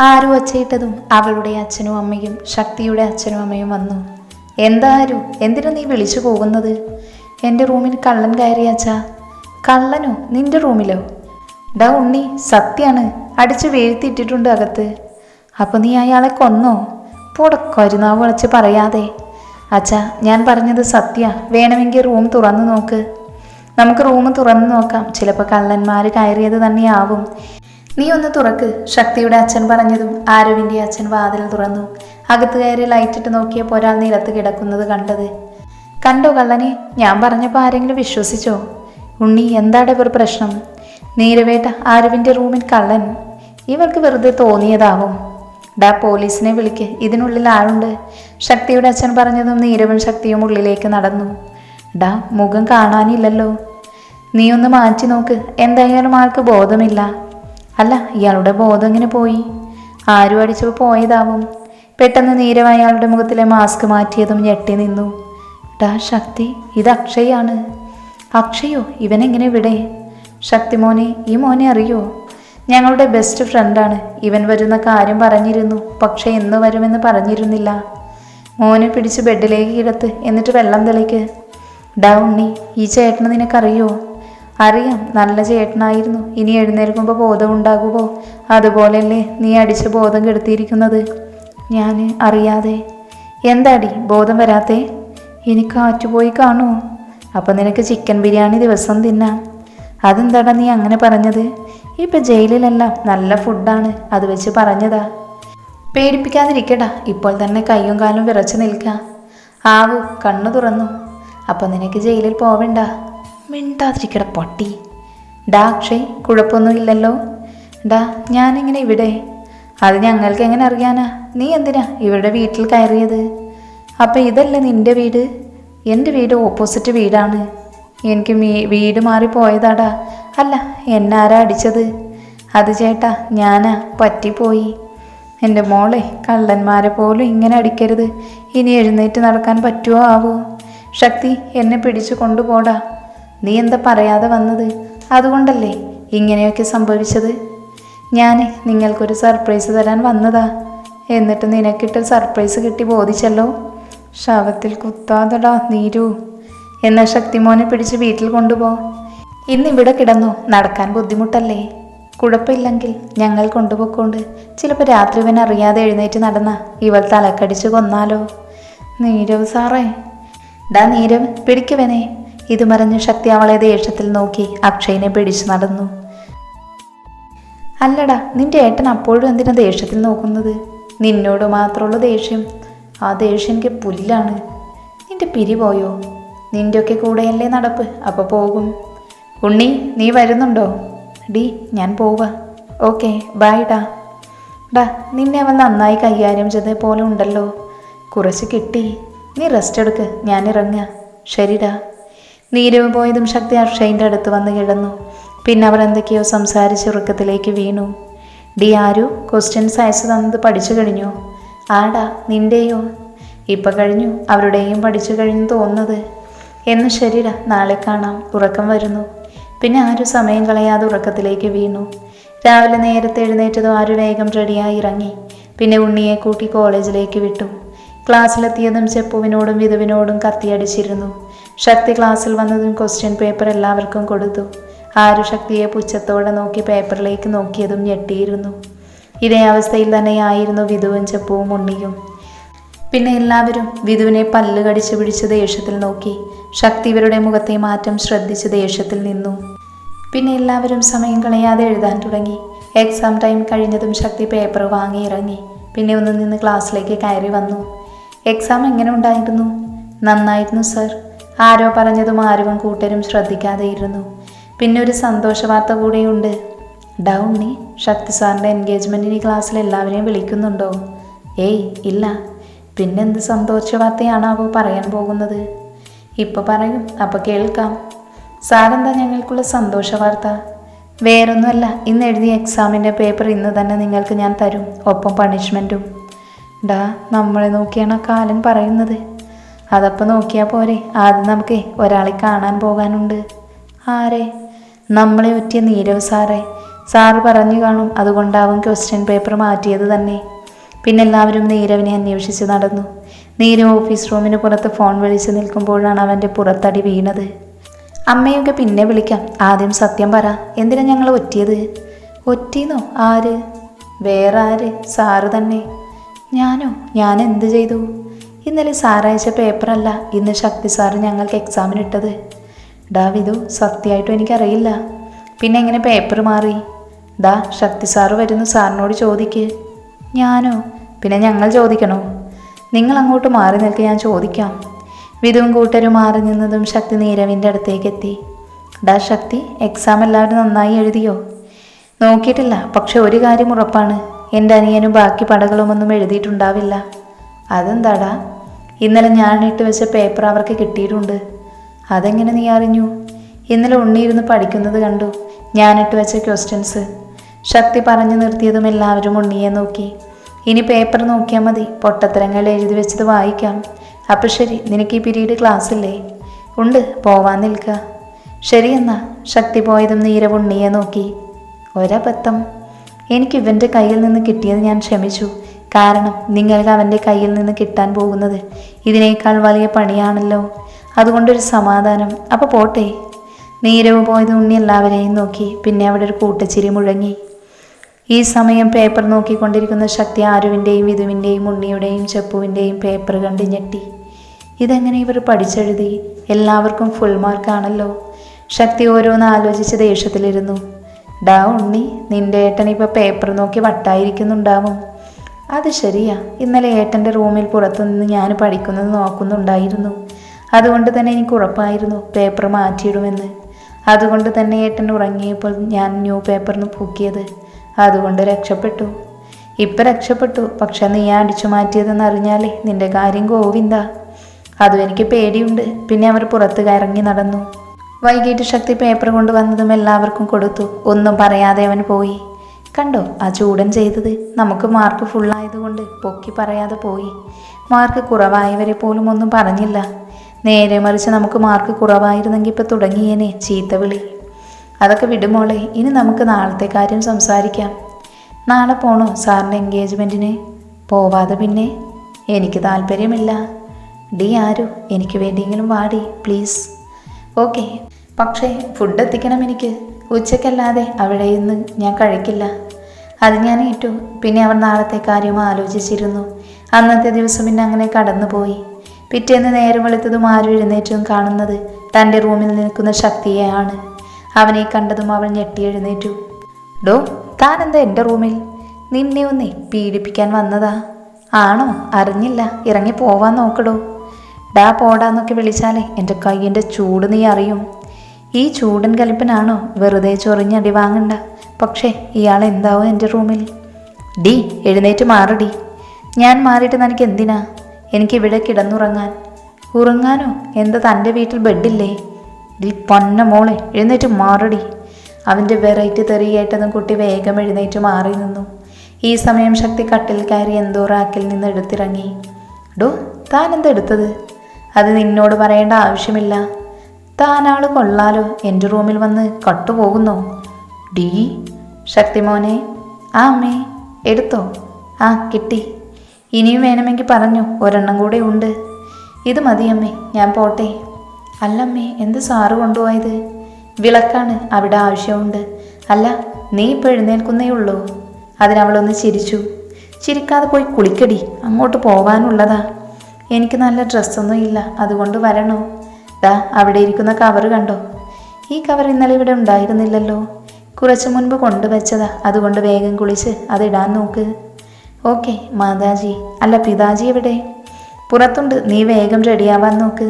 ആരു ഒച്ചയിട്ടതും അവളുടെ അച്ഛനും അമ്മയും ശക്തിയുടെ അച്ഛനും അമ്മയും വന്നു. എന്താ ആരു, എന്തിനാ നീ വിളിച്ചു പോകുന്നത്? എൻ്റെ റൂമിൽ കള്ളൻ കയറി അച്ഛാ. കള്ളനോ? നിന്റെ റൂമിലോ? ഡാ ഉണ്ണി, സത്യാണ്, അടിച്ചു വീഴ്ത്തിയിട്ടിട്ടുണ്ട് അകത്ത്. അപ്പം നീ അയാളെ കൊന്നോ? പൊടക്കൊരുനാവ് വിളിച്ച് പറയാതെ. അച്ഛാ, ഞാൻ പറഞ്ഞത് സത്യ. വേണമെങ്കിൽ റൂം തുറന്നു നോക്ക്. നമുക്ക് റൂം തുറന്നു നോക്കാം, ചിലപ്പോൾ കള്ളന്മാർ കയറിയത് തന്നെയാവും. നീ ഒന്ന് തുറക്ക്, ശക്തിയുടെ അച്ഛൻ പറഞ്ഞതും ആരുവിൻ്റെ അച്ഛൻ വാതിൽ തുറന്നു. അകത്ത് കയറി ലൈറ്റിട്ട് നോക്കിയപ്പോൾ ഒരാൾ നിലത്ത് കിടക്കുന്നത് കണ്ടത്. കണ്ടോ കള്ളനെ? ഞാൻ പറഞ്ഞപ്പോൾ ആരെങ്കിലും വിശ്വസിച്ചോ? ഉണ്ണി, എന്താണ് ഇവർ പ്രശ്നം? നീരവേട്ട, ആരുവിൻ്റെ റൂമിൽ കള്ളൻ. ഇവർക്ക് വെറുതെ തോന്നിയതാവും. ഡാ പോലീസിനെ വിളിക്ക്, ഇതിനുള്ളിൽ ആളുണ്ട്. ശക്തിയുടെ അച്ഛൻ പറഞ്ഞതും നീരവും ശക്തിയും ഉള്ളിലേക്ക് നടന്നു. ഡാ, മുഖം കാണാനില്ലല്ലോ. നീ ഒന്ന് മാറ്റി നോക്ക്, എന്തായാലും ആൾക്ക് ബോധമില്ല. അല്ല, ഇയാളുടെ ബോധം എങ്ങനെ പോയി? ആരും അടിച്ചപ്പോൾ പോയതാവും. പെട്ടെന്ന് നീരവ് അയാളുടെ മുഖത്തിലെ മാസ്ക് മാറ്റിയതും ഞെട്ടി നിന്നു. ഡാ ശക്തി, ഇത് അക്ഷയാണ്. അക്ഷയോ? ഇവനെങ്ങനെ ഇവിടെ? ശക്തി മോനെ, ഈ മോനെ അറിയോ? ഞങ്ങളുടെ ബെസ്റ്റ് ഫ്രണ്ടാണ്. ഇവൻ വരുന്ന കാര്യം പറഞ്ഞിരുന്നു, പക്ഷെ എന്ന് വരുമെന്ന് പറഞ്ഞിരുന്നില്ല. മോനെ പിടിച്ച് ബെഡിലേക്ക് കിടത്ത്, എന്നിട്ട് വെള്ളം തെളിക്ക്. ഡാ ഉണ്ണി, ഈ ചേട്ടന് നിനക്കറിയോ? അറിയാം, നല്ല ചേട്ടനായിരുന്നു. ഇനി എഴുന്നേൽക്കുമ്പോൾ ബോധം ഉണ്ടാകുമോ? അതുപോലെയല്ലേ നീ അടിച്ച് ബോധം കെടുത്തിയിരിക്കുന്നത്? ഞാൻ അറിയാതെ. എന്താടി ബോധം വരാത്തേ? എനിക്ക് കാറ്റുപോയി കാണുമോ? അപ്പം നിനക്ക് ചിക്കൻ ബിരിയാണി ദിവസം തിന്നാം. അതെന്താടാ നീ അങ്ങനെ പറഞ്ഞത്? ഇപ്പം ജയിലിലെല്ലാം നല്ല ഫുഡാണ്, അത് വെച്ച് പറഞ്ഞതാ. പേടിപ്പിക്കാതിരിക്കടാ, ഇപ്പോൾ തന്നെ കയ്യും കാലും വിറച്ച് നിൽക്കുക. ആവൂ, കണ്ണു തുറന്നു. അപ്പം നിനക്ക് ജയിലിൽ പോവണ്ട. മിണ്ടാതിരിക്കട പൊട്ടി. ഡാ അക്ഷയ്, കുഴപ്പമൊന്നുമില്ലല്ലോ? ഡാ, ഞാനിങ്ങനെ ഇവിടെ. അത് ഞങ്ങൾക്ക് എങ്ങനെ അറിയാനാ? നീ എന്തിനാ ഇവരുടെ വീട്ടിൽ കയറിയത്? അപ്പം ഇതല്ലേ നിന്റെ വീട്? എൻ്റെ വീട് ഓപ്പോസിറ്റ് വീടാണ്. എനിക്ക് വീട് മാറിപ്പോയതാടാ. അല്ല, എന്നാരാ അടിച്ചത്? അത് ചേട്ടാ, ഞാനാ, പറ്റിപ്പോയി. എൻ്റെ മോളെ, കള്ളന്മാരെ പോലും ഇങ്ങനെ അടിക്കരുത്. ഇനി എഴുന്നേറ്റ് നടക്കാൻ പറ്റുമോ ആവോ? ശക്തി, എന്നെ പിടിച്ചു കൊണ്ടുപോടാ. നീ എന്താ പറയാതെ വന്നത്? അതുകൊണ്ടല്ലേ ഇങ്ങനെയൊക്കെ സംഭവിച്ചത്. ഞാൻ നിങ്ങൾക്കൊരു സർപ്രൈസ് തരാൻ വന്നതാ. എന്നിട്ട് നിനക്കിട്ട് സർപ്രൈസ് കിട്ടി ബോധിച്ചല്ലോ. ശവത്തിൽ കുത്താതടാ നീരു. എന്നാൽ ശക്തിമോനെ പിടിച്ച് വീട്ടിൽ കൊണ്ടുപോ. ഇന്നിവിടെ കിടന്നോ? നടക്കാൻ ബുദ്ധിമുട്ടല്ലേ? കുഴപ്പമില്ലെങ്കിൽ ഞങ്ങൾ കൊണ്ടുപോയിക്കൊണ്ട്. ചിലപ്പോൾ രാത്രി ഇവൻ അറിയാതെ എഴുന്നേറ്റ് നടന്ന ഇവൾ തലക്കടിച്ച് കൊന്നാലോ? നീരവ് സാറേ. ഡാ നീരവ്, പിടിക്കുവനെ. ഇത് പറഞ്ഞ് ശക്തി അവളെ ദേഷ്യത്തിൽ നോക്കി അക്ഷയിനെ പിടിച്ചു നടന്നു. അല്ലടാ, നിന്റെ ഏട്ടൻ അപ്പോഴും എന്തിനാ ദേഷ്യത്തിൽ നോക്കുന്നത്? നിന്നോട് മാത്രമുള്ള ദേഷ്യം. ആ ദേഷ്യം എനിക്ക് പുല്ലാണ്. നിന്റെ പിരി പോയോ? നിൻ്റെയൊക്കെ കൂടെയല്ലേ നടപ്പ്, അപ്പോൾ പോകും. ഉണ്ണി, നീ വരുന്നുണ്ടോ? ഡി, ഞാൻ പോവാ. ഓക്കെ, ബൈ ഡാ. ഡാ, നിന്നെ അവൻ നന്നായി കൈകാര്യം ചെയ്ത പോലെ ഉണ്ടല്ലോ. കുറച്ച് കിട്ടി. നീ റെസ്റ്റ് എടുക്ക്, ഞാൻ ഇറങ്ങുക. ശരിടാ. നീരവ് പോയതും ശക്തി അക്ഷയിൻ്റെ അടുത്ത് വന്ന് കിടന്നു. പിന്നെ അവർ എന്തൊക്കെയോ സംസാരിച്ച് ഉറക്കത്തിലേക്ക് വീണു. ഡി ആരു, ക്വസ്റ്റ്യൻസ് അയച്ചു തന്നത് പഠിച്ചു കഴിഞ്ഞോ? ആടാ, നിൻ്റെയോ? ഇപ്പം കഴിഞ്ഞു. അവരുടെയും പഠിച്ചു കഴിഞ്ഞു തോന്നുന്നത്. എന്ന് ശരിടാ, നാളെ കാണാം. ഉറക്കം വരുന്നു. പിന്നെ ആരു സമയം കളയാതെ ഉറക്കത്തിലേക്ക് വീണു. രാവിലെ നേരത്തെ എഴുന്നേറ്റതും ആരു വേഗം റെഡിയായി ഇറങ്ങി. പിന്നെ ഉണ്ണിയെ കൂട്ടി കോളേജിലേക്ക് വിട്ടു. ക്ലാസ്സിലെത്തിയതും ചെപ്പുവിനോടും വിധുവിനോടും കത്തിയടിച്ചിരുന്നു. ശക്തി ക്ലാസ്സിൽ വന്നതും ക്വസ്റ്റ്യൻ പേപ്പർ എല്ലാവർക്കും കൊടുത്തു. ആരു ശക്തിയെ പുച്ഛത്തോടെ നോക്കി പേപ്പറിലേക്ക് നോക്കിയതും ഞെട്ടിയിരുന്നു. ഇതേ അവസ്ഥയിൽ തന്നെയായിരുന്നു വിധുവും ചെപ്പുവും ഉണ്ണിയും. പിന്നെ എല്ലാവരും വിധുവിനെ പല്ല് കടിച്ചു പിടിച്ച് ദേഷ്യത്തിൽ നോക്കി. ശക്തി ഇവരുടെ മുഖത്തെ മാറ്റം ശ്രദ്ധിച്ച് ദേഷ്യത്തിൽ നിന്നു. പിന്നെ എല്ലാവരും സമയം കളയാതെ എഴുതാൻ തുടങ്ങി. എക്സാം ടൈം കഴിഞ്ഞതും ശക്തി പേപ്പർ വാങ്ങി ഇറങ്ങി. പിന്നെ ഒന്ന് നിന്ന് ക്ലാസ്സിലേക്ക് കയറി വന്നു. എക്സാം എങ്ങനെ ഉണ്ടായിരുന്നു? നന്നായിരുന്നു സർ. ആരോ പറഞ്ഞതും ആരും കൂട്ടരും ശ്രദ്ധിക്കാതെ ഇരുന്നു. പിന്നെ ഒരു സന്തോഷ വാർത്ത കൂടെയുണ്ട്. ഡാ ഉണ്ണി, ശക്തി സാറിൻ്റെ എൻഗേജ്മെൻറ്റിന് ക്ലാസ്സിൽ എല്ലാവരെയും വിളിക്കുന്നുണ്ടോ? ഏയ് ഇല്ല. പിന്നെന്ത് സന്തോഷ വാർത്തയാണാവോ പറയാൻ പോകുന്നത്? ഇപ്പോൾ പറയും, അപ്പോൾ കേൾക്കാം. സാറെന്താ ഞങ്ങൾക്കുള്ള സന്തോഷ വാർത്ത? വേറൊന്നുമല്ല, ഇന്ന് എഴുതിയ എക്സാമിൻ്റെ പേപ്പർ ഇന്ന് തന്നെ നിങ്ങൾക്ക് ഞാൻ തരും, ഒപ്പം പണിഷ്മെൻറ്റും. ഡാ, നമ്മളെ നോക്കിയാണ് കാലൻ പറയുന്നത്. അതപ്പോൾ നോക്കിയാൽ പോരെ? ആദ്യം നമുക്ക് ഒരാളെ കാണാൻ പോകാനുണ്ട്. ആരെ? നമ്മളെ ഒറ്റിയ നീരവ് സാറേ. സാറ് പറഞ്ഞു കാണും, അതുകൊണ്ടാവും ക്വസ്റ്റ്യൻ പേപ്പർ മാറ്റിയത് തന്നെ. പിന്നെ എല്ലാവരും നീരവിനെ അന്വേഷിച്ച് നടന്നു. നീരവ് ഓഫീസ് റൂമിന് പുറത്ത് ഫോൺ വിളിച്ച് നിൽക്കുമ്പോഴാണ് അവൻ്റെ പുറത്തടി വീണത്. അമ്മയൊക്കെ പിന്നെ വിളിക്കാം, ആദ്യം സത്യം പറ, എന്തിനാ ഞങ്ങൾ ഒറ്റിയത്? ഒറ്റീന്നോ? ആര്? വേറെ ആര്? സാറ് തന്നെ. ഞാനോ? ഞാൻ എന്ത് ചെയ്തു? ഇന്നലെ സാറയച്ച പേപ്പറല്ല ഇന്ന് ശക്തി സാറ് ഞങ്ങൾക്ക് എക്സാമിനിട്ടത്. വിധു, സത്യമായിട്ടും എനിക്കറിയില്ല. പിന്നെ എങ്ങനെ പേപ്പർ മാറി? ശക്തി സാറ് വരുന്നു, സാറിനോട് ചോദിക്ക്. ഞാനോ? പിന്നെ ഞങ്ങൾ ചോദിക്കണോ? നിങ്ങൾ അങ്ങോട്ട് മാറി നിൽക്കുക, ഞാൻ ചോദിക്കാം. വിധുവും കൂട്ടരും മാറി നിന്നതും ശക്തി നീരവിൻ്റെ അടുത്തേക്ക് എത്തി. ശക്തി, എക്സാം എല്ലാവരും നന്നായി എഴുതിയോ? നോക്കിയിട്ടില്ല, പക്ഷെ ഒരു കാര്യം ഉറപ്പാണ്, എൻ്റെ അനിയനും ബാക്കി പടകളുമൊന്നും എഴുതിയിട്ടുണ്ടാവില്ല. അതെന്താടാ? ഇന്നലെ ഞാൻ ഇട്ട് വെച്ച പേപ്പർ അവർക്ക് കിട്ടിയിട്ടുണ്ട്. അതെങ്ങനെ നീ അറിഞ്ഞു? ഇന്നലെ ഉണ്ണിയിരുന്ന് പഠിക്കുന്നത് കണ്ടു, ഞാനിട്ട് വെച്ച ക്വസ്റ്റ്യൻസ്. ശക്തി പറഞ്ഞു നിർത്തിയതും എല്ലാവരും ഉണ്ണിയെ നോക്കി. ഇനി പേപ്പർ നോക്കിയാൽ മതി, പൊട്ടത്തരങ്ങൾ എഴുതി വെച്ചത് വായിക്കാം. അപ്പം ശരി, നിനക്ക് ഈ പീരീഡ് ക്ലാസ്സില്ലേ? ഉണ്ട്, പോവാൻ നിൽക്കുക. ശരിയെന്നാ. ശക്തി പോയതും നീരവ് ഉണ്ണിയെ നോക്കി. ഒരബദ്ധം. എനിക്ക് ഇവൻ്റെ കയ്യിൽ നിന്ന് കിട്ടിയത് ഞാൻ ക്ഷമിച്ചു. കാരണം നിങ്ങൾക്ക് അവൻ്റെ കയ്യിൽ നിന്ന് കിട്ടാൻ പോകുന്നത് ഇതിനേക്കാൾ വലിയ പണിയാണല്ലോ. അതുകൊണ്ടൊരു സമാധാനം. അപ്പോൾ പോട്ടെ. നീരവ് പോയത് ഉണ്ണി എല്ലാവരെയും നോക്കി. പിന്നെ അവിടെ ഒരു കൂട്ടച്ചിരി മുഴങ്ങി. ഈ സമയം പേപ്പർ നോക്കിക്കൊണ്ടിരിക്കുന്ന ശക്തി ആരുവിൻ്റെയും വിധുവിൻ്റെയും ഉണ്ണിയുടെയും ചെപ്പുവിൻ്റെയും പേപ്പർ കണ്ട് ഞെട്ടി. ഇതെങ്ങനെ ഇവർ പഠിച്ചെഴുതി? എല്ലാവർക്കും ഫുൾ മാർക്കാണല്ലോ. ശക്തി ഓരോന്ന് ആലോചിച്ച് ദേഷ്യത്തിലിരുന്നു. ഉണ്ണി, നിന്റെ ഏട്ടൻ ഇപ്പോൾ പേപ്പർ നോക്കി വട്ടായിരിക്കുന്നുണ്ടാവും. അത് ശരിയാ, ഇന്നലെ ഏട്ടൻ്റെ റൂമിൽ പുറത്തുനിന്ന് ഞാൻ പഠിക്കുന്നത് നോക്കുന്നുണ്ടായിരുന്നു. അതുകൊണ്ട് തന്നെ എനിക്ക് ഉറപ്പായിരുന്നു പേപ്പർ മാറ്റിയിടുമെന്ന്. അതുകൊണ്ട് തന്നെ ഏട്ടൻ ഉറങ്ങിയപ്പോൾ ഞാൻ ന്യൂ പേപ്പറിന് പൂക്കിയത്. അതുകൊണ്ട് രക്ഷപ്പെട്ടു. ഇപ്പം രക്ഷപ്പെട്ടു. പക്ഷെ നീ അടിച്ചു മാറ്റിയതെന്ന് അറിഞ്ഞാലേ നിന്റെ കാര്യം ഗോവിന്ദ. അതും എനിക്ക് പേടിയുണ്ട്. പിന്നെ അവർ പുറത്ത് ഇറങ്ങി നടന്നു. വൈകിട്ട് ശക്തി പേപ്പർ കൊണ്ടുവന്നതും എല്ലാവർക്കും കൊടുത്തു. ഒന്നും പറയാതെ അവൻ പോയി. കണ്ടോ ആ ചൂടൻ ചെയ്തത്? നമുക്ക് മാർക്ക് ഫുള്ളായതുകൊണ്ട് പൊക്കി പറയാതെ പോയി. മാർക്ക് കുറവായവരെ പോലും ഒന്നും പറഞ്ഞില്ല. നേരെ മറിച്ച് നമുക്ക് മാർക്ക് കുറവായിരുന്നെങ്കിൽ ഇപ്പം തുടങ്ങിയേനെ ചീത്ത വിളി. അതൊക്കെ വിടുമോളെ, ഇനി നമുക്ക് നാളത്തെ കാര്യം സംസാരിക്കാം. നാളെ പോണോ സാറിൻ്റെ എൻഗേജ്മെൻറ്റിന്? പോവാതെ പിന്നെ? എനിക്ക് താല്പര്യമില്ല. ആരു, എനിക്ക് വേണ്ടിയെങ്കിലും വാടി പ്ലീസ്. ഓക്കെ, പക്ഷേ ഫുഡ് എത്തിക്കണം എനിക്ക്. ഉച്ചയ്ക്കല്ലാതെ അവിടെ ഇന്ന് ഞാൻ കഴിക്കില്ല. അത് ഞാൻ ഏറ്റു. പിന്നെ അവർ നാളത്തെ കാര്യം ആലോചിച്ചിരുന്നു. അന്നത്തെ ദിവസം പിന്നെ അങ്ങനെ കടന്നുപോയി. പിറ്റേന്ന് നേരം വെളുത്തതും ആരും എഴുന്നേറ്റും കാണുന്നത് തൻ്റെ റൂമിൽ നിൽക്കുന്ന ശക്തിയെയാണ്. അവനെ കണ്ടതും അവൾ ഞെട്ടി എഴുന്നേറ്റു. താൻ എന്താ എൻ്റെ റൂമിൽ? നിന്നെ ഒന്നേ പീഡിപ്പിക്കാൻ വന്നതാ. ആണോ? അറിഞ്ഞില്ല. ഇറങ്ങി പോവാൻ നോക്കടോ. പോടാന്നൊക്കെ വിളിച്ചാലേ എൻ്റെ കയ്യിൻ്റെ ചൂട് നീ അറിയും. ഈ ചൂടൻ കലിപ്പനാണോ? വെറുതെ ചൊറിഞ്ഞടി വാങ്ങണ്ട. പക്ഷേ ഇയാൾ എന്താവും എൻ്റെ റൂമിൽ? എഴുന്നേറ്റ് മാറടി. ഞാൻ മാറിയിട്ട് നിനക്ക് എന്തിനാ? എനിക്കിവിടെ കിടന്നുറങ്ങാൻ. ഉറങ്ങാനോ? എന്താ തൻ്റെ വീട്ടിൽ ബെഡില്ലേ? പൊന്ന മോളെ, എഴുന്നേറ്റ് മാറടി. അവൻ്റെ വെറൈറ്റി തെറി കേട്ടതും കുട്ടി വേഗം എഴുന്നേറ്റ് മാറി നിന്നു. ഈ സമയം ശക്തി കട്ടിൽ കയറി എന്തോ റാക്കിൽ നിന്ന് എടുത്തിറങ്ങി. താൻ എന്താ എടുത്തത്? അത് നിന്നോട് പറയേണ്ട ആവശ്യമില്ല. താനാൾ കൊള്ളാലോ, എൻ്റെ റൂമിൽ വന്ന് കട്ടുപോകുന്നോ? ശക്തിമോനെ. ആ അമ്മേ, എടുത്തോ? ആ കിട്ടി. ഇനിയും വേണമെങ്കിൽ പറഞ്ഞു, ഒരെണ്ണം കൂടെ ഉണ്ട്. ഇത് മതിയമ്മേ, ഞാൻ പോട്ടെ. അല്ലമ്മേ, എന്ത് സാറ് കൊണ്ടുപോയത്? വിളക്കാണ്, അവിടെ ആവശ്യമുണ്ട്. അല്ല, നീ ഇപ്പോൾ എഴുന്നേൽക്കുന്നേ ഉള്ളൂ. അതിനവളൊന്ന് ചിരിച്ചു. ചിരിക്കാതെ പോയി കുളിക്കടി, അങ്ങോട്ട് പോകാനുള്ളതാ. എനിക്ക് നല്ല ഡ്രസ്സൊന്നും ഇല്ല, അതുകൊണ്ട് വരണോ? അവിടെ ഇരിക്കുന്ന കവർ കണ്ടോ? ഈ കവർ ഇന്നലെ ഇവിടെ ഉണ്ടായിരുന്നില്ലല്ലോ. കുറച്ച് മുൻപ് കൊണ്ടുവച്ചതാ. അതുകൊണ്ട് വേഗം കുളിച്ച് അതിടാൻ നോക്ക്. ഓക്കെ മാതാജി. അല്ല, പിതാജി എവിടെ? പുറത്തുണ്ട്. നീ വേഗം റെഡിയാവാൻ നോക്ക്.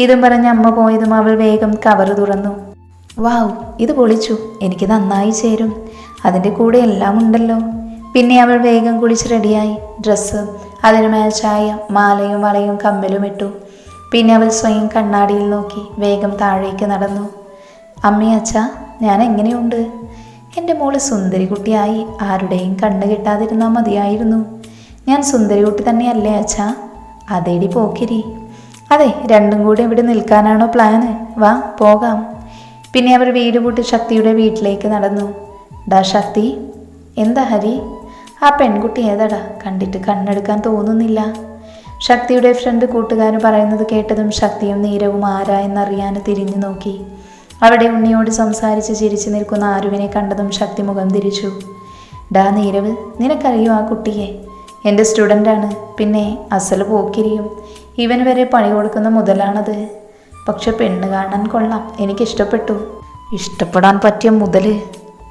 ഇതും പറഞ്ഞ് അമ്മ പോയതും അവൾ വേഗം കവർ തുറന്നു. വാവ്, ഇത് പൊളിച്ചു. എനിക്ക് നന്നായി ചേരും. അതിൻ്റെ കൂടെ എല്ലാം ഉണ്ടല്ലോ. പിന്നെ അവൾ വേഗം കുളിച്ച് റെഡിയായി. ഡ്രസ്സ്, അതിന് മാച്ചായ മാലയും വളയും കമ്മലും ഇട്ടു. പിന്നെ അവൾ സ്വയം കണ്ണാടിയിൽ നോക്കി വേഗം താഴേക്ക് നടന്നു. അമ്മേ, അച്ഛാ, ഞാൻ എങ്ങനെയുണ്ട്? എൻ്റെ മോള് സുന്ദരി കുട്ടിയായി. ആരുടെയും കണ്ണ് കിട്ടാതിരുന്നാൽ മതിയായിരുന്നു. ഞാൻ സുന്ദരി കുട്ടി തന്നെയല്ലേ അച്ഛാ? അതേടി പോക്കിരി. അതെ, രണ്ടും കൂടി ഇവിടെ നിൽക്കാനാണോ പ്ലാന്? വാ പോകാം. പിന്നെ അവർ വീട് പൂട്ടി ശക്തിയുടെ വീട്ടിലേക്ക് നടന്നു. ഡാ ശക്തി. എന്താ ഹരി? ആ പെൺകുട്ടി ഏതാടാ? കണ്ടിട്ട് കണ്ണെടുക്കാൻ തോന്നുന്നില്ല. ശക്തിയുടെ ഫ്രണ്ട് കൂട്ടുകാർ പറയുന്നത് കേട്ടതും ശക്തിയും നീരവും ആരാ എന്നറിയാൻ തിരിഞ്ഞു നോക്കി. അവിടെ ഉണ്ണിയോട് സംസാരിച്ച് ചിരിച്ചു നിൽക്കുന്ന ആരുവിനെ കണ്ടതും ശക്തി മുഖം തിരിച്ചു. ഡാ നീരവ്, നിനക്കറിയോ ആ കുട്ടിയെ? എൻ്റെ സ്റ്റുഡൻ്റാണ്. പിന്നെ അസൽ പോക്കിരിയും. ഇവൻ വരെ പണി കൊടുക്കുന്ന മുതലാണത്. പക്ഷെ പെണ്ണ് കാണാൻ കൊള്ളാം, എനിക്കിഷ്ടപ്പെട്ടു. ഇഷ്ടപ്പെടാൻ പറ്റിയ മുതൽ?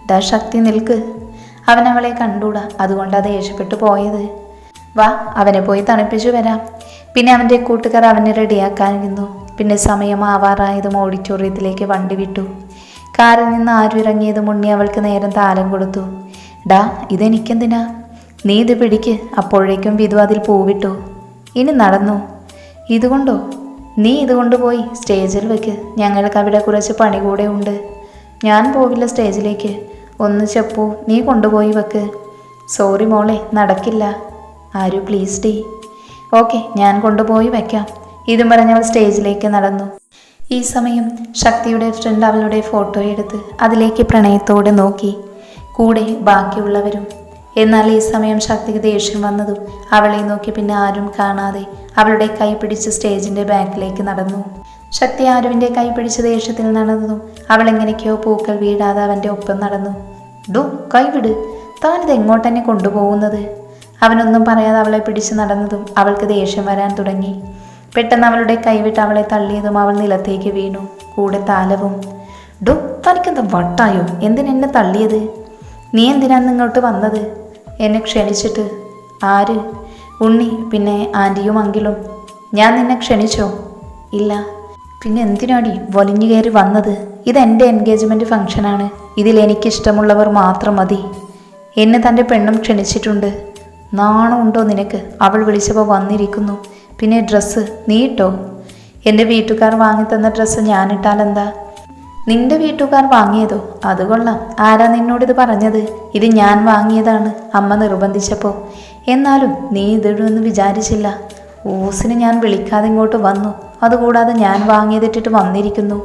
ഡാ ശക്തി നിൽക്ക്. അവൻ അവളെ കണ്ടൂടാ, അതുകൊണ്ടാണ് ദേഷ്യപ്പെട്ടു പോയത്. വാ, അവനെ പോയി തണുപ്പിച്ചു വരാം. പിന്നെ അവൻ്റെ കൂട്ടുകാർ അവനെ റെഡിയാക്കാനിരുന്നു. പിന്നെ സമയമാവാറായതും ഓഡിറ്റോറിയത്തിലേക്ക് വണ്ടി വിട്ടു. കാറിൽ നിന്ന് ആരും ഇറങ്ങിയതും ഉണ്ണി അവൾക്ക് നേരം താലം കൊടുത്തു. ഡാ, ഇതെനിക്കെന്തിനാ? നീ ഇത് പിടിക്ക്. അപ്പോഴേക്കും വിധു അതിൽ പൂവിട്ടു. ഇനി നടന്നു. ഇതുകൊണ്ടോ? നീ ഇതുകൊണ്ട് പോയി സ്റ്റേജിൽ വെക്ക്. ഞങ്ങൾക്ക് അവിടെ കുറച്ച് പണി കൂടെ ഉണ്ട്. ഞാൻ പോവില്ല സ്റ്റേജിലേക്ക്. ഒന്ന് ചെപ്പു, നീ കൊണ്ടുപോയി വെക്ക്. സോറി മോളെ, നടക്കില്ല. ആരു പ്ലീസ് ഡി. ഓക്കെ, ഞാൻ കൊണ്ടുപോയി വെക്കാം. ഇതും പറഞ്ഞവൾ സ്റ്റേജിലേക്ക് നടന്നു. ഈ സമയം ശക്തിയുടെ ഫ്രണ്ട് അവളുടെ ഫോട്ടോ എടുത്ത് അതിലേക്ക് പ്രണയത്തോടെ നോക്കി, കൂടെ ബാക്കിയുള്ളവരും. എന്നാൽ ഈ സമയം ശക്തിക്ക് ദേഷ്യം വന്നതും അവളെ നോക്കി പിന്നെ ആരും കാണാതെ അവളുടെ കൈ പിടിച്ച് സ്റ്റേജിൻ്റെ ബാക്കിലേക്ക് നടന്നു. ശക്തി ആരുവിൻ്റെ കൈ പിടിച്ച് ദേഷ്യത്തിൽ നടന്നതും അവൾ എങ്ങനെയൊക്കെയോ പൂക്കൾ വീഴാതെ അവൻ്റെ ഒപ്പം നടന്നു. ഡോ, കൈവിട്, താനിത് എങ്ങോട്ടെന്നെ കൊണ്ടുപോകുന്നത്? അവനൊന്നും പറയാതെ അവളെ പിടിച്ച് നടന്നതും അവൾക്ക് ദേഷ്യം വരാൻ തുടങ്ങി. പെട്ടെന്ന് അവളുടെ കൈവിട്ട് അവളെ തള്ളിയതും അവൾ നിലത്തേക്ക് വീണു, കൂടെ താലവും. ഡോ, തനിക്കെന്താ വട്ടായോ? എന്തിനെന്നെ തള്ളിയത്? നീ എന്തിനാണ് ഇങ്ങോട്ട് വന്നത്? എന്നെ ക്ഷണിച്ചിട്ട്. ആര്? ഉണ്ണി, പിന്നെ ആൻറ്റിയും അങ്കിളും. ഞാൻ നിന്നെ ക്ഷണിച്ചോ? ഇല്ല. പിന്നെ എന്തിനാടി വലിഞ്ഞു കയറി വന്നത്? ഇതെൻ്റെ എൻഗേജ്മെൻറ്റ് ഫംഗ്ഷനാണ്. ഇതിൽ എനിക്കിഷ്ടമുള്ളവർ മാത്രം മതി. എന്നെ തൻ്റെ പെണ്ണും ക്ഷണിച്ചിട്ടുണ്ട്. നാണമുണ്ടോ നിനക്ക്? അവൾ വിളിച്ചപ്പോൾ വന്നിരിക്കുന്നു. പിന്നെ ഡ്രസ്സ് നീ ഇട്ടോ? എൻ്റെ വീട്ടുകാർ വാങ്ങിത്തന്ന ഡ്രസ്സ് ഞാനിട്ടാലെന്താ? നിന്റെ വീട്ടുകാർ വാങ്ങിയതോ? അത് കൊള്ളാം. ആരാ നിന്നോടിത് പറഞ്ഞത്? ഇത് ഞാൻ വാങ്ങിയതാണ്, അമ്മ നിർബന്ധിച്ചപ്പോൾ. എന്നാലും നീ ഇതിടുമെന്ന് വിചാരിച്ചില്ല. ഓസിന് ഞാൻ വിളിക്കാതെ ഇങ്ങോട്ട് വന്നു. അതുകൂടാതെ ഞാൻ വാങ്ങിയതിട്ടിട്ട് വന്നിരിക്കുന്നു.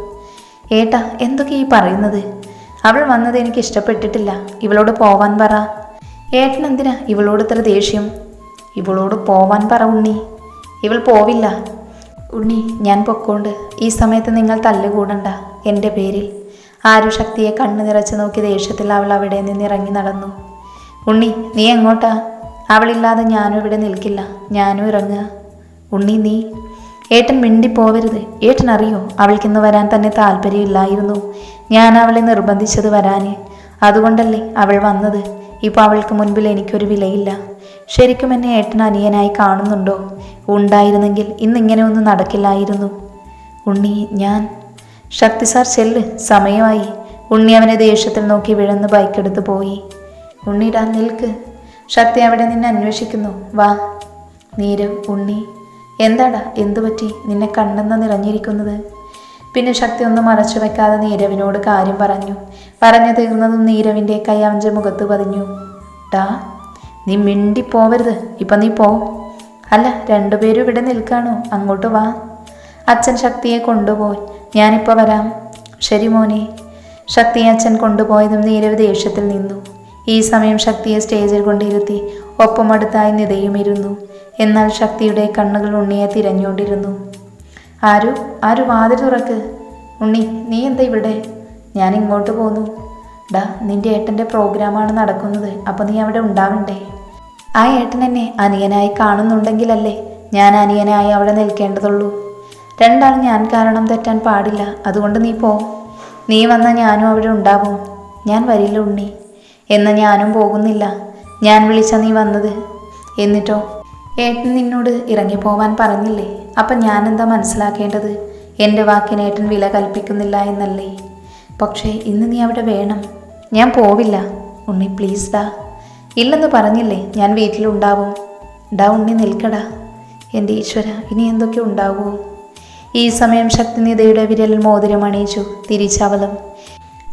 ഏട്ടാ, എന്തൊക്കെ ഈ പറയുന്നത്? അവൾ വന്നത് എനിക്ക് ഇഷ്ടപ്പെട്ടിട്ടില്ല. ഇവളോട് പോവാൻ പറ. ഏട്ടൻ എന്തിനാ ഇവളോട് ഇത്ര ദേഷ്യം? ഇവളോട് പോവാൻ പറ ഉണ്ണി. ഇവൾ പോവില്ല. ഉണ്ണി, ഞാൻ പൊക്കോണ്ട്. ഈ സമയത്ത് നിങ്ങൾ തല്ലുകൂടണ്ട എൻ്റെ പേരിൽ. ആരു ശക്തിയെ കണ്ണു നിറച്ച് നോക്കി ദേഷ്യത്തിൽ അവൾ അവിടെ നിന്ന് ഇറങ്ങി നടന്നു. ഉണ്ണി, നീ എങ്ങോട്ടാ? അവളില്ലാതെ ഞാനും ഇവിടെ നിൽക്കില്ല. ഞാനും ഇറങ്ങുക. ഉണ്ണി, നീ. ഏട്ടൻ മിണ്ടിപ്പോവരുത്. ഏട്ടൻ അറിയോ, അവൾക്കിന്ന് വരാൻ തന്നെ താല്പര്യമില്ലായിരുന്നു. ഞാൻ അവളെ നിർബന്ധിച്ചത് വരാൻ. അതുകൊണ്ടല്ലേ അവൾ വന്നത്. ഇപ്പോൾ അവൾക്ക് മുൻപിൽ എനിക്കൊരു വിലയില്ല. ശരിക്കും എന്നെ ഏട്ടൻ അനിയനായി കാണുന്നുണ്ടോ? ഉണ്ടായിരുന്നെങ്കിൽ ഇന്നിങ്ങനെ ഒന്നും നടക്കില്ലായിരുന്നു. ഉണ്ണി, ഞാൻ. ശക്തി സാർ ചെല്ല്, സമയമായി. ഉണ്ണി അവനെ ദേഷ്യത്തിൽ നോക്കി വിഴന്ന് ബൈക്കെടുത്ത് പോയി. ഉണ്ണിടാ, നിൽക്ക്. ശക്തി അവിടെ നിന്നെ അന്വേഷിക്കുന്നു. വാ. നീരവ്, ഉണ്ണി. എന്താടാ, എന്തു പറ്റി? നിന്നെ കണ്ണെന്ന നിറഞ്ഞിരിക്കുന്നത്? പിന്നെ ശക്തി ഒന്നും മറച്ചു വെക്കാതെ നീരവിനോട് കാര്യം പറഞ്ഞു. പറഞ്ഞു തീർന്നതും നീരവിൻ്റെ കൈ അവൻ്റെ മുഖത്ത് പതിഞ്ഞു. ടാ, നീ മിണ്ടിപ്പോവരുത്. ഇപ്പം നീ പോ. അല്ല, രണ്ടുപേരും ഇവിടെ നിൽക്കാണോ? അങ്ങോട്ട് വാ. അച്ഛൻ ശക്തിയെ കൊണ്ടുപോയി. ഞാനിപ്പോൾ വരാം. ശരി മോനെ. ശക്തിയെ അച്ഛൻ കൊണ്ടുപോയതും നീരവ് ദേഷ്യത്തിൽ നിന്നു. ഈ സമയം ശക്തിയെ സ്റ്റേജിൽ കൊണ്ടിരുത്തി ഒപ്പം അടുത്തായി നിതയും ഇരുന്നു. എന്നാൽ ശക്തിയുടെ കണ്ണുകൾ ഉണ്ണിയെ തിരഞ്ഞുകൊണ്ടിരുന്നു. ആരു വാതിൽ തുറക്ക്. ഉണ്ണി, നീ എന്താ ഇവിടെ? ഞാൻ ഇങ്ങോട്ട് പോന്നു. ഡാ, നിന്റെ ഏട്ടൻ്റെ പ്രോഗ്രാമാണ് നടക്കുന്നത്. അപ്പോൾ നീ അവിടെ ഉണ്ടാവണ്ടേ? ആ ഏട്ടൻ എന്നെ അനിയനായി കാണുന്നുണ്ടെങ്കിലല്ലേ ഞാൻ അനിയനായി അവിടെ നിൽക്കേണ്ടതുള്ളൂ. രണ്ടാൾ ഞാൻ കാരണം തെറ്റാൻ പാടില്ല. അതുകൊണ്ട് നീ പോ. നീ വന്നാൽ ഞാനും അവിടെ ഉണ്ടാവും. ഞാൻ വരില്ല ഉണ്ണി. എന്നാൽ ഞാനും പോകുന്നില്ല. ഞാൻ വിളിച്ച നീ വന്നത്. എന്നിട്ടോ? ഏട്ടൻ നിന്നോട് ഇറങ്ങിപ്പോവാൻ പറഞ്ഞില്ലേ? അപ്പം ഞാനെന്താ മനസ്സിലാക്കേണ്ടത്? എൻ്റെ വാക്കിന് ഏട്ടൻ വില കൽപ്പിക്കുന്നില്ല എന്നല്ലേ? പക്ഷേ ഇന്ന് നീ അവിടെ വേണം. ഞാൻ പോവില്ല. ഉണ്ണി, പ്ലീസ് ഡാ. ഇല്ലെന്ന് പറഞ്ഞില്ലേ, ഞാൻ വീട്ടിലുണ്ടാവും. ഡാ ഉണ്ണി, നിൽക്കടാ. എൻ്റെ ഈശ്വര, ഇനി എന്തൊക്കെ ഉണ്ടാവുമോ? ഈ സമയം ശക്തി നിതയുടെ വിരലിൽ മോതിരം അണിയിച്ചു. തിരിച്ചവളും.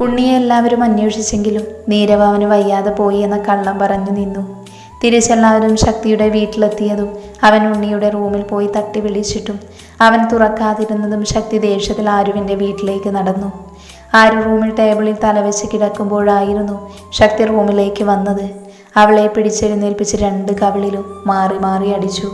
ഉണ്ണിയെ എല്ലാവരും അന്വേഷിച്ചെങ്കിലും നീരവ് അവന് വയ്യാതെ പോയി എന്ന കള്ളം പറഞ്ഞു നിന്നു. തിരിച്ചെല്ലാവരും ശക്തിയുടെ വീട്ടിലെത്തിയതും അവൻ ഉണ്ണിയുടെ റൂമിൽ പോയി തട്ടി വിളിച്ചിട്ടും അവൻ തുറക്കാതിരുന്നതും ശക്തി ദേഷ്യത്തിൽ ആരുവിൻ്റെ വീട്ടിലേക്ക് നടന്നു. ആര് റൂമിൽ ടേബിളിൽ തലവെച്ച് കിടക്കുമ്പോഴായിരുന്നു ശക്തി റൂമിലേക്ക് വന്നത്. അവളെ പിടിച്ചെഴുന്നേൽപ്പിച്ച് 2 കവിളിലും മാറി മാറി അടിച്ചു.